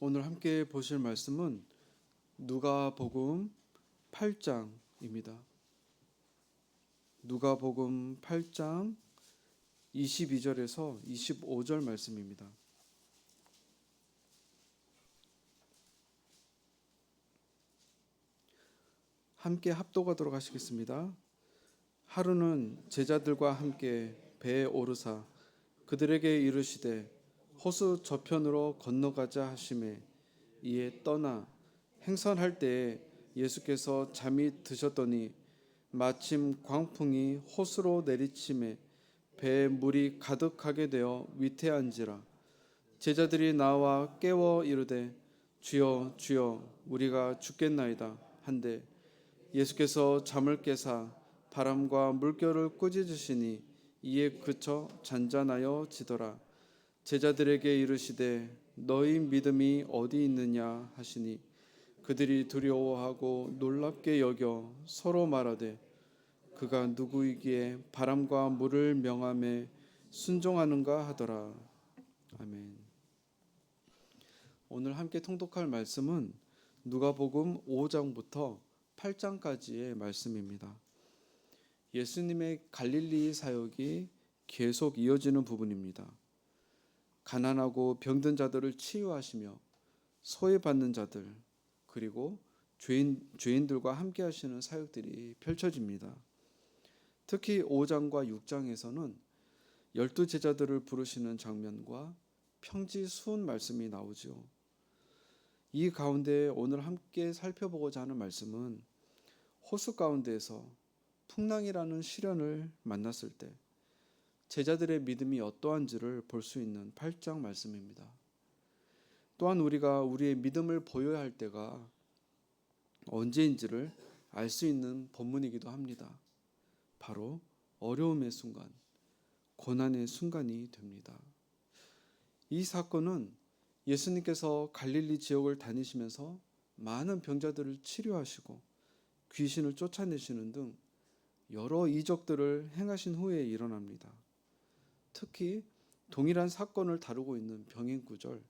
오늘 함께 보실 말씀은 누가복음 8장입니다. 누가복음 8장 22절에서 25절 말씀입니다. 함께 합독하도록 하시겠습니다. 하루는 제자들과 함께 배에 오르사 그들에게 이르시되 호수 저편으로 건너가자 하시매 이에 떠나 행선할 때에 예수께서 잠이 드셨더니 마침 광풍이 호수로 내리침에 배에 물이 가득하게 되어 위태한지라. 제자들이 나와 깨워 이르되 주여 주여 우리가 죽겠나이다 한데 예수께서 잠을 깨사 바람과 물결을 꾸짖으시니 이에 그쳐 잔잔하여 지더라. 제자들에게 이르시되 너희 믿음이 어디 있느냐 하시니 그들이 두려워하고 놀랍게 여겨 서로 말하되 그가 누구이기에 바람과 물을 명함에 순종하는가 하더라. 아멘. 오늘 함께 통독할 말씀은 누가복음 5장부터 8장까지의 말씀입니다. 예수님의 갈릴리 사역이 계속 이어지는 부분입니다. 가난하고 병든 자들을 치유하시며 소외받는 자들 그리고 죄인들과 함께 하시는 사역들이 펼쳐집니다. 특히 5장과 6장에서는 12제자들을 부르시는 장면과 평지수훈 말씀이 나오죠. 이 가운데 오늘 함께 살펴보고자 하는 말씀은 호수 가운데에서 풍랑이라는 시련을 만났을 때 제자들의 믿음이 어떠한지를 볼 수 있는 8장 말씀입니다. 또한 우리가 우리의 믿음을 보여야 할 때가 언제인지를 알 수 있는 본문이기도 합니다. 바로 어려움의 순간, 고난의 순간이 됩니다. 이 사건은 예수님께서 갈릴리 지역을 다니시면서 많은 병자들을 치료하시고 귀신을 쫓아내시는 등 여러 이적들을 행하신 후에 일어납니다. 특히 동일한 사건을 다루고 있는 병행구절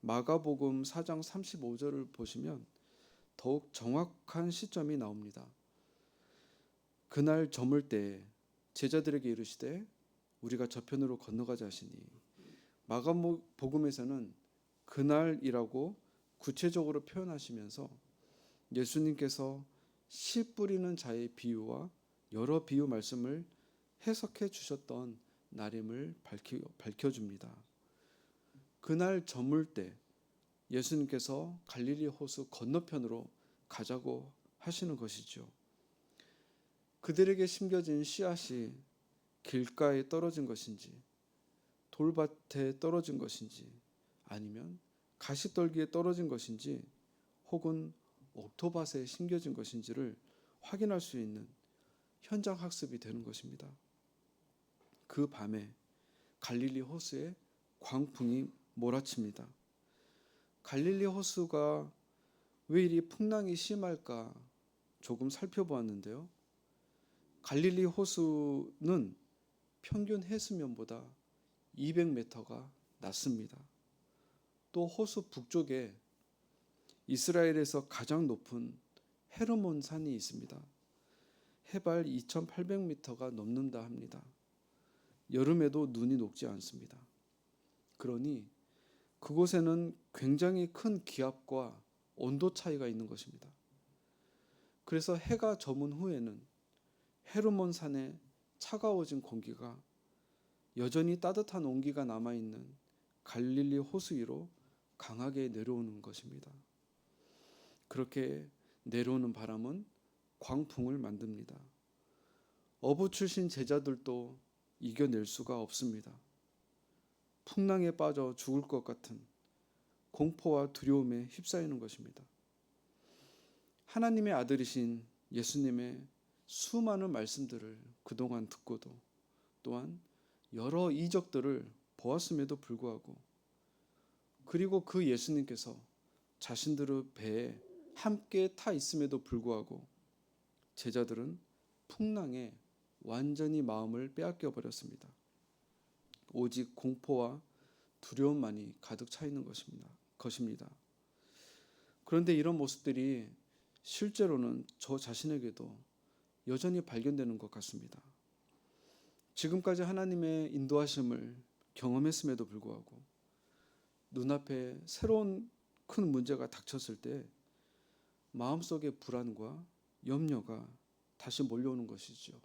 마가복음 4장 35절을 보시면 더욱 정확한 시점이 나옵니다. 그날 저물 때에 제자들에게 이르시되 우리가 저편으로 건너가자 하시니 마가복음에서는 그날이라고 구체적으로 표현하시면서 예수님께서 씨 뿌리는 자의 비유와 여러 비유 말씀을 해석해 주셨던 날임을 밝혀줍니다. 그날 저물 때 예수님께서 갈릴리 호수 건너편으로 가자고 하시는 것이죠. 그들에게 심겨진 씨앗이 길가에 떨어진 것인지 돌밭에 떨어진 것인지 아니면 가시떨기에 떨어진 것인지 혹은 옥토밭에 심겨진 것인지를 확인할 수 있는 현장 학습이 되는 것입니다. 그 밤에 갈릴리 호수에 광풍이 몰아칩니다. 갈릴리 호수가 왜 이리 풍랑이 심할까 조금 살펴보았는데요. 갈릴리 호수는 평균 해수면보다 200m가 낮습니다. 또 호수 북쪽에 이스라엘에서 가장 높은 헤르몬 산이 있습니다. 해발 2800m가 넘는다 합니다. 여름에도 눈이 녹지 않습니다. 그러니 그곳에는 굉장히 큰 기압과 온도 차이가 있는 것입니다. 그래서 해가 저문 후에는 헤르몬 산의 차가워진 공기가 여전히 따뜻한 온기가 남아있는 갈릴리 호수 위로 강하게 내려오는 것입니다. 그렇게 내려오는 바람은 광풍을 만듭니다. 어부 출신 제자들도 이겨낼 수가 없습니다. 풍랑에 빠져 죽을 것 같은 공포와 두려움에 휩싸이는 것입니다. 하나님의 아들이신 예수님의 수많은 말씀들을 그동안 듣고도 또한 여러 이적들을 보았음에도 불구하고 그리고 그 예수님께서 자신들의 배에 함께 타 있음에도 불구하고 제자들은 풍랑에 완전히 마음을 빼앗겨 버렸습니다. 오직 공포와 두려움만이 가득 차 있는 것입니다. 그런데 이런 모습들이 실제로는 저 자신에게도 여전히 발견되는 것 같습니다. 지금까지 하나님의 인도하심을 경험했음에도 불구하고 눈앞에 새로운 큰 문제가 닥쳤을 때 마음속의 불안과 염려가 다시 몰려오는 것이죠.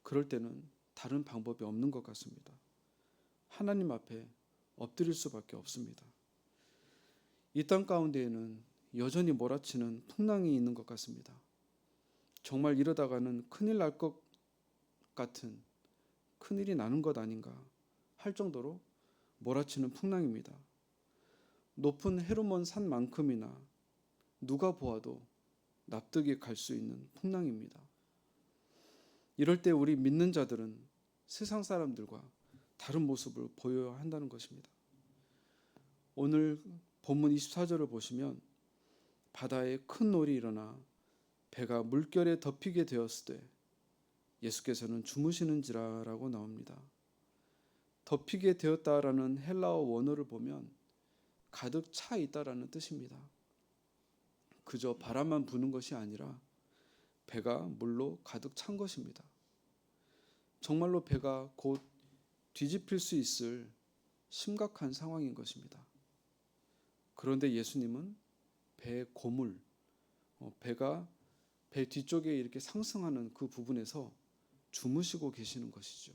그럴 때는 다른 방법이 없는 것 같습니다. 하나님 앞에 엎드릴 수밖에 없습니다. 이 땅 가운데에는 여전히 몰아치는 풍랑이 있는 것 같습니다. 정말 이러다가는 큰일 날 것 같은, 큰일이 나는 것 아닌가 할 정도로 몰아치는 풍랑입니다. 높은 헤르몬 산만큼이나 누가 보아도 납득이 갈 수 있는 풍랑입니다. 이럴 때 우리 믿는 자들은 세상 사람들과 다른 모습을 보여야 한다는 것입니다. 오늘 본문 24절을 보시면 바다에 큰 놀이 일어나 배가 물결에 덮이게 되었을 때 예수께서는 주무시는지라라고 나옵니다. 덮이게 되었다라는 헬라어 원어를 보면 가득 차 있다라는 뜻입니다. 그저 바람만 부는 것이 아니라 배가 물로 가득 찬 것입니다. 정말로 배가 곧 뒤집힐 수 있을 심각한 상황인 것입니다. 그런데 예수님은 배의 고물, 배가 배 뒤쪽에 이렇게 상승하는 그 부분에서 주무시고 계시는 것이죠.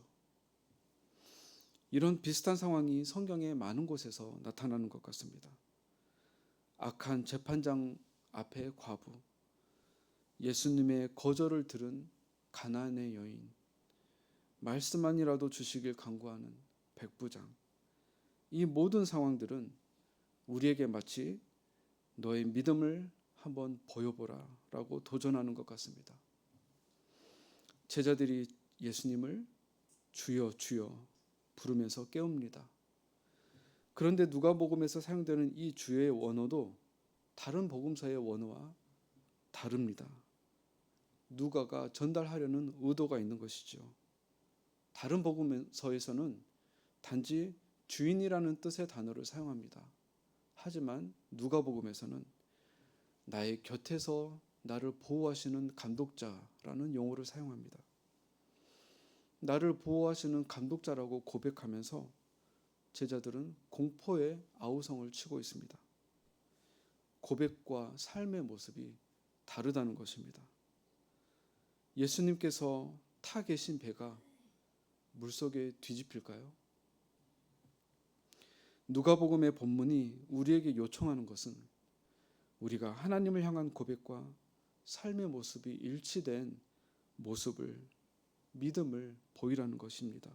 이런 비슷한 상황이 성경의 많은 곳에서 나타나는 것 같습니다. 악한 재판장 앞의 과부, 예수님의 거절을 들은 가나안의 여인, 말씀만이라도 주시길 간구하는 백부장, 이 모든 상황들은 우리에게 마치 너의 믿음을 한번 보여보라 라고 도전하는 것 같습니다. 제자들이 예수님을 주여 주여 부르면서 깨웁니다. 그런데 누가복음에서 사용되는 이 주의 원어도 다른 복음서의 원어와 다릅니다. 누가가 전달하려는 의도가 있는 것이죠. 다른 복음서에서는 단지 주인이라는 뜻의 단어를 사용합니다. 하지만 누가복음에서는 나의 곁에서 나를 보호하시는 감독자라는 용어를 사용합니다. 나를 보호하시는 감독자라고 고백하면서 제자들은 공포의 아우성을 치고 있습니다. 고백과 삶의 모습이 다르다는 것입니다. 예수님께서 타 계신 배가 물속에 뒤집힐까요? 누가복음의 본문이 우리에게 요청하는 것은 우리가 하나님을 향한 고백과 삶의 모습이 일치된 모습을, 믿음을 보이라는 것입니다.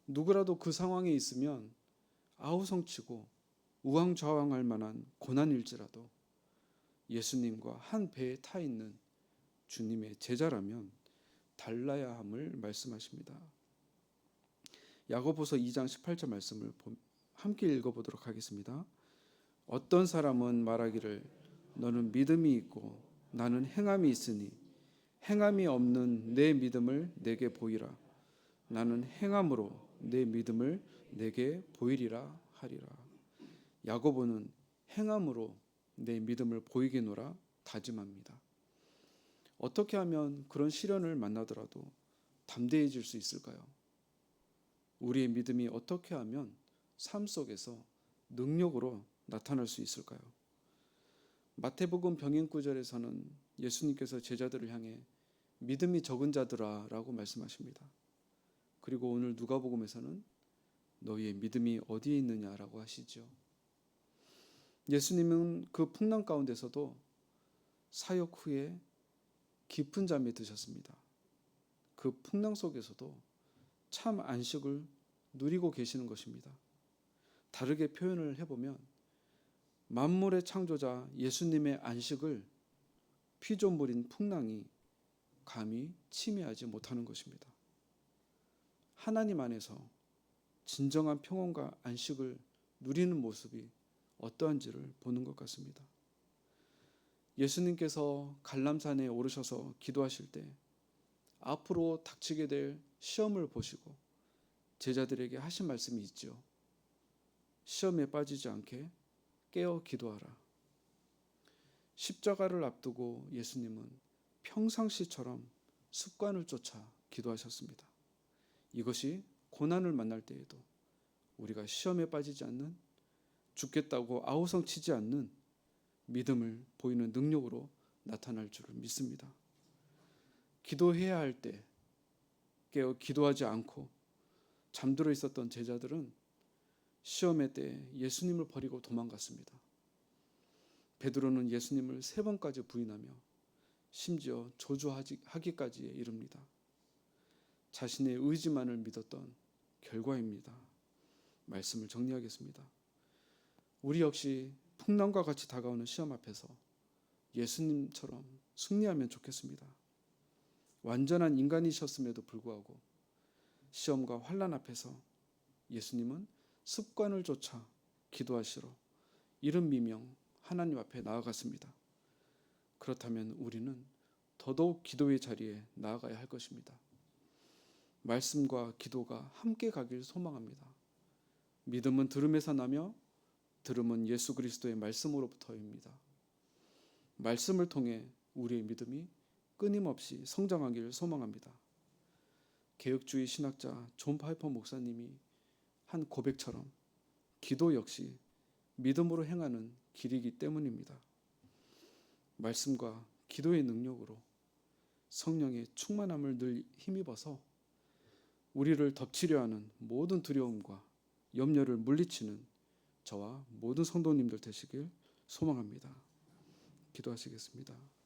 누구라도 그 상황에 있으면 아우성치고 우왕좌왕할 만한 고난일지라도 예수님과 한 배에 타 있는 주님의 제자라면 달라야 함을 말씀하십니다. 야고보서 2장 18절 말씀을 함께 읽어보도록 하겠습니다. 어떤 사람은 말하기를 너는 믿음이 있고 나는 행함이 있으니 행함이 없는 내 믿음을 내게 보이라. 나는 행함으로 내 믿음을 내게 보이리라 하리라. 야고보는 행함으로 내 믿음을 보이게노라 다짐합니다. 어떻게 하면 그런 시련을 만나더라도 담대해질 수 있을까요? 우리의 믿음이 어떻게 하면 삶 속에서 능력으로 나타날 수 있을까요? 마태복음 병행 구절에서는 예수님께서 제자들을 향해 믿음이 적은 자들아 라고 말씀하십니다. 그리고 오늘 누가복음에서는 너희의 믿음이 어디에 있느냐라고 하시죠. 예수님은 그 풍랑 가운데서도 사역 후에 깊은 잠에 드셨습니다. 그 풍랑 속에서도 참 안식을 누리고 계시는 것입니다. 다르게 표현을 해보면 만물의 창조자 예수님의 안식을 피조물인 풍랑이 감히 침해하지 못하는 것입니다. 하나님 안에서 진정한 평온과 안식을 누리는 모습이 어떠한지를 보는 것 같습니다. 예수님께서 갈람산에 오르셔서 기도하실 때 앞으로 닥치게 될 시험을 보시고 제자들에게 하신 말씀이 있죠. 시험에 빠지지 않게 깨어 기도하라. 십자가를 앞두고 예수님은 평상시처럼 습관을 쫓아 기도하셨습니다. 이것이 고난을 만날 때에도 우리가 시험에 빠지지 않는, 죽겠다고 아우성치지 않는 믿음을 보이는 능력으로 나타날 줄을 믿습니다. 기도해야 할 때 깨어 기도하지 않고 잠들어 있었던 제자들은 시험의 때 예수님을 버리고 도망갔습니다. 베드로는 예수님을 3번까지 부인하며 심지어 저주하기까지 이릅니다. 자신의 의지만을 믿었던 결과입니다. 말씀을 정리하겠습니다. 우리 역시 풍랑과 같이 다가오는 시험 앞에서 예수님처럼 승리하면 좋겠습니다. 완전한 인간이셨음에도 불구하고 시험과 환난 앞에서 예수님은 습관을 쫓아 기도하시러 이른 미명 하나님 앞에 나아갔습니다. 그렇다면 우리는 더더욱 기도의 자리에 나아가야 할 것입니다. 말씀과 기도가 함께 가길 소망합니다. 믿음은 들음에서 나며 들음은 예수 그리스도의 말씀으로부터입니다. 말씀을 통해 우리의 믿음이 끊임없이 성장하기를 소망합니다. 개혁주의 신학자 존 파이퍼 목사님이 한 고백처럼 기도 역시 믿음으로 행하는 길이기 때문입니다. 말씀과 기도의 능력으로 성령의 충만함을 늘 힘입어서 우리를 덮치려 하는 모든 두려움과 염려를 물리치는 저와 모든 성도님들 되시길 소망합니다. 기도하시겠습니다.